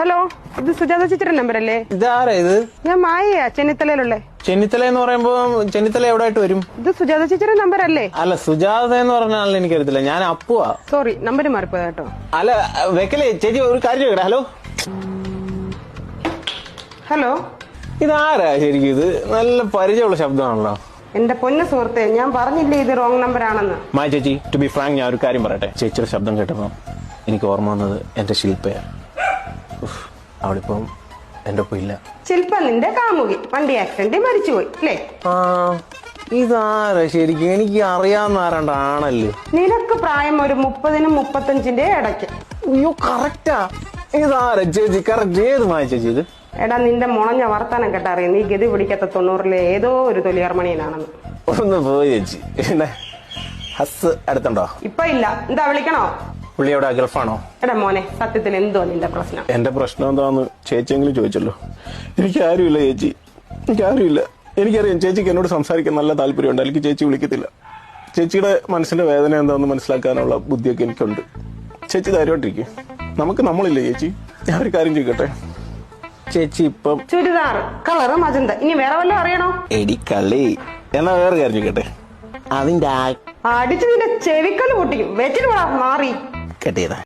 Hello, ഇത് സുജാത ചേച്ചിയുടെ number അല്ലേ? ഇതാരാ ഇത്? ഞാൻ മായയാ, ചെന്നിത്തലയിലുള്ളേ. ചെന്നിത്തല എന്ന് പറയുമ്പോ ചെന്നിത്തല എവിടെ ആയിട്ട് വരും? ഇത് സുജാത ചേച്ചിയുടെ നമ്പർ അല്ലേ? അല്ല, സുജാത എന്ന് പറഞ്ഞാൽ എനിക്കറിയത്തില്ല. ഞാൻ അപ്പുവാ. സോറി, നമ്പർ മാറിപ്പോയ കേട്ടോ. അല്ല വെക്കലേ ചേച്ചി, ഒരു കാര്യം ചോദിക്കട്ടെ. ഹലോ ഹലോ, ഇതാരാ ശരിക്കും? ഇത് നല്ല പരിചയമുള്ള ശബ്ദമാണല്ലോ. എന്റെ പൊന്ന സുഹൃത്തെ, ഞാൻ പറഞ്ഞില്ലേ ഇത് റോങ് നമ്പർ ആണെന്ന്. മായ ചേച്ചി, ടു ബി ഫ്രാങ്ക്, ഞാൻ ഒരു കാര്യം പറയട്ടെ. ചേച്ചിയുടെ ശബ്ദം കേട്ടപ്പോ എനിക്ക് ഓർമ്മ വന്നത് എന്റെ ശില്പയാണ്. അവളിപ്പം എന്റെ ഒപ്പം ഇല്ല. ശില്പ നിന്റെ കാമുകി വണ്ടി ആക്സിഡന്റിൽ മരിച്ചുപോയി അല്ലേ? ആ, ഇതാരാ ശരിക്കും? എനിക്ക് അറിയാവുന്ന ആരാണ്ടാണല്ലേ. നിനക്ക് പ്രായം ഒരു 30-നും 35-ന്റെ ഇടയ്ക്ക്. അയ്യോ, കറക്റ്റാ. ഇതാരാ ചേച്ചി? കറക്റ്റ്. ഏത് മായ ചേച്ചി ഇത്? എടാ, നിന്റെ മുളഞ്ഞ വർത്താനം കേട്ടറിയാം നീ ഗതി പിടിക്കാത്ത 90-ലെ ഏതോ ഒരു തൊലിയാർമണിയനാണെന്ന്. ഒന്ന് പോയി ചേച്ചി. പിന്നെ ഹസ് അടുത്തുണ്ടോ? ഇപ്പൊ ഇല്ല. എന്താ വിളിക്കണോ? പുള്ളി എവിടെ? ഗൾഫാണോ? എടാ മോനെ, സത്യത്തിൽ എന്തോ നിന്റെ പ്രശ്നം? എന്റെ പ്രശ്നം എന്താന്ന് ചേച്ചിയെങ്കിലും ചോദിച്ചല്ലോ. എനിക്ക് ആരുമില്ല ചേച്ചി, എനിക്ക് ആരുമില്ല. എനിക്കറിയാം ചേച്ചിക്ക് എന്നോട് സംസാരിക്കാൻ നല്ല താല്പര്യമുണ്ട്, അല്ലെങ്കിൽ ചേച്ചി വിളിക്കത്തില്ല. ചേച്ചിയുടെ മനസ്സിന്റെ വേദന എന്താണെന്ന് മനസ്സിലാക്കാനുള്ള ബുദ്ധിയൊക്കെ എനിക്കുണ്ട്. ചേച്ചി ധൈര്യമായിട്ടിരിക്കും. നമുക്ക് നമ്മളില്ലേ ചേച്ചി? ഞാൻ ഒരു കാര്യം ചോദിക്കട്ടെ ചേച്ചി? ഇപ്പം ചുരിദാർ കളറ് മജന്ത, ഇനി വേറെ വല്ലതും അറിയണോ? എടി കളി. എന്നാ വേറെ കാര്യം ചോദിക്കട്ടെ? അതിന്റെ അടിച്ചു നിന്റെ ചെവിക്കല് പൊട്ടിക്കും. വെച്ചിട്ട് മാറി കെട്ടിയതാ.